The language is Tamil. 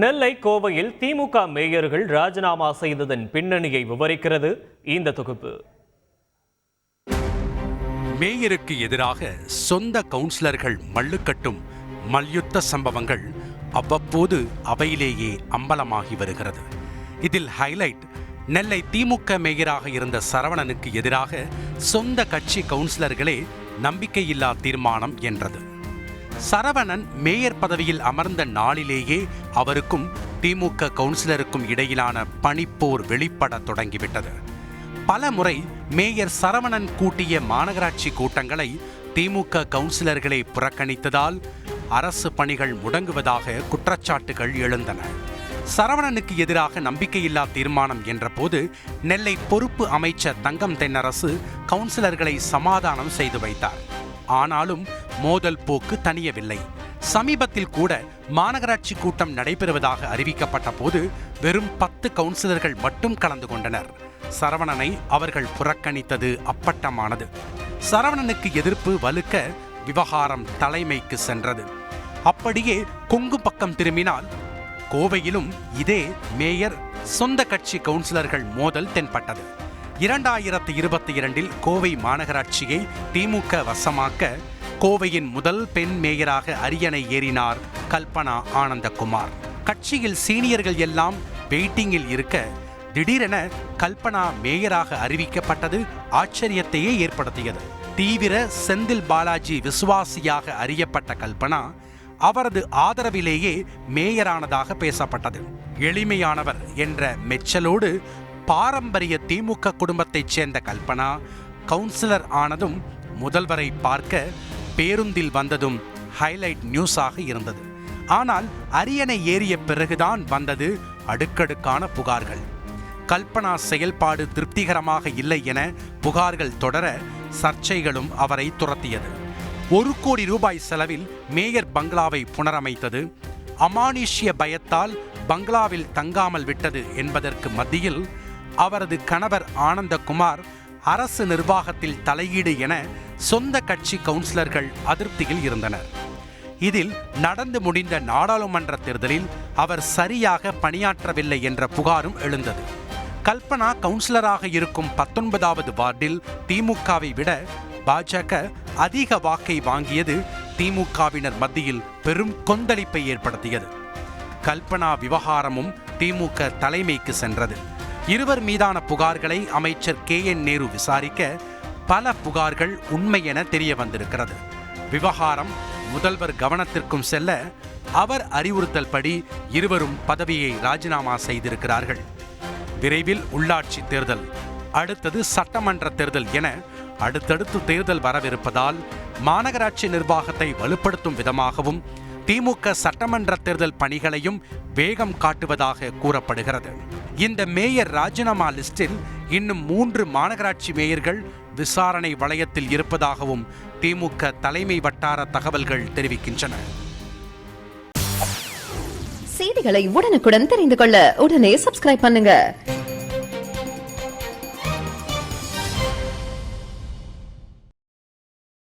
நெல்லை கோவையில் திமுக மேயர்கள் ராஜினாமா செய்ததன் பின்னணியை விவரிக்கிறது இந்த தொகுப்பு. மேயருக்கு எதிராக சொந்த கவுன்சிலர்கள் மல்லுக்கட்டும் மல்யுத்த சம்பவங்கள் அவ்வப்போது அவையிலேயே அம்பலமாகி வருகிறது. இதில் ஹைலைட் நெல்லை திமுக மேயராக இருந்த சரவணனுக்கு எதிராக சொந்த கட்சி கவுன்சிலர்களே நம்பிக்கையில்லா தீர்மானம் என்றது. சரவணன் மேயர் பதவியில் அமர்ந்த நாளிலேயே அவருக்கும் திமுக கவுன்சிலருக்கும் இடையிலான பனிப்போர் வெளிப்பட தொடங்கிவிட்டது. பல முறை மேயர் சரவணன் கூட்டிய மாநகராட்சி கூட்டங்களை திமுக கவுன்சிலர்களே புறக்கணித்ததால் அரசு பணிகள் முடங்குவதாக குற்றச்சாட்டுகள் எழுந்தன. சரவணனுக்கு எதிராக நம்பிக்கையில்லா தீர்மானம் என்றபோது நெல்லை பொறுப்பு அமைச்சர் தங்கம் தென்னரசு கவுன்சிலர்களை சமாதானம் செய்து வைத்தார். ஆனாலும் மோதல் போக்கு தணியவில்லை. சமீபத்தில் கூட மாநகராட்சி கூட்டம் நடைபெறுவதாக அறிவிக்கப்பட்ட போது வெறும் 10 கவுன்சிலர்கள் மட்டும் கலந்து கொண்டனர். சரவணனை அவர்கள் புறக்கணித்தது அப்பட்டமானது. சரவணனுக்கு எதிர்ப்பு வலுக்க விவகாரம் தலைமைக்கு சென்றது. அப்படியே கொங்கு பக்கம் திரும்பினால் கோவையிலும் இதே மேயர் சொந்த கட்சி கவுன்சிலர்கள் மோதல் தென்பட்டது. 2022 கோவை மாநகராட்சியை திமுக வசமாக்க கோவையின் முதல் பெண் மேயராக அரியணை ஏறினார் கல்பனா ஆனந்தகுமார். கட்சியில் சீனியர்கள் எல்லாம் வெயிட்டிங்கில் இருக்க திடீரென கல்பனா மேயராக அறிவிக்கப்பட்டது ஆச்சரியத்தையே ஏற்படுத்தியது. தீவிர செந்தில் பாலாஜி விசுவாசியாக அறியப்பட்ட கல்பனா அவரது ஆதரவிலேயே மேயரானதாக பேசப்பட்டது. எளிமையானவர் என்ற மெச்சலோடு பாரம்பரிய திமுக குடும்பத்தைச் சேர்ந்த கல்பனா கவுன்சிலர் ஆனதும் முதல்வரை பார்க்க பேருந்தில் வந்ததும் ஹைலைட் நியூஸாக இருந்தது. ஆனால் அரியணை ஏறிய பிறகுதான் வந்தது அடுக்கடுக்கான புகார்கள். கல்பனா செயல்பாடு திருப்திகரமாக இல்லை என புகார்கள் தொடர சர்ச்சைகளும் அவரை துரத்தியது. 1 கோடி ரூபாய் செலவில் மேயர் பங்களாவை புனரமைத்தது, அமானுஷ்ய பயத்தால் பங்களாவில் தங்காமல் விட்டது என்பதற்கு மத்தியில் அவரது கணவர் ஆனந்தகுமார் அரசு நிர்வாகத்தில் தலையீடு என சொந்த கட்சி கவுன்சிலர்கள் அதிருப்தியில் இருந்தனர். இதில் நடந்து முடிந்த நாடாளுமன்ற தேர்தலில் அவர் சரியாக பணியாற்றவில்லை என்ற புகாரும் எழுந்தது. கல்பனா கவுன்சிலராக இருக்கும் 19வது வார்டில் திமுகவை விட பாஜக அதிக வாக்கை வாங்கியது திமுகவினர் மத்தியில் பெரும் கொந்தளிப்பை ஏற்படுத்தியது. கல்பனா விவகாரமும் திமுக தலைமைக்கு சென்றது. இருவர் மீதான புகார்களை அமைச்சர் KN நேரு விசாரிக்க பல புகார்கள் உண்மை என தெரிய வந்திருக்கிறது. விவகாரம் முதல்வர் கவனத்திற்கும் செல்ல அவர் அறிவுறுத்தல் படி இருவரும் பதவியை ராஜினாமா செய்திருக்கிறார்கள். விரைவில் உள்ளாட்சி தேர்தல், அடுத்தது சட்டமன்ற தேர்தல் என அடுத்தடுத்து தேர்தல் வரவிருப்பதால் மாநகராட்சி நிர்வாகத்தை வலுப்படுத்தும் விதமாகவும் திமுக சட்டமன்ற தேர்தல் பணிகளையும் வேகம் காட்டுவதாக கூறப்படுகிறது. இந்த மேயர் ராஜினாமா லிஸ்டில் இன்னும் 3 மாநகராட்சி மேயர்கள் விசாரணை வளையத்தில் இருப்பதாகவும் திமுக தலைமை வட்டார தகவல்கள் தெரிவிக்கின்றன. செய்திகளை உடனுக்குடன் தெரிந்து கொள்ள உடனே சப்ஸ்கிரைப் பண்ணுங்க.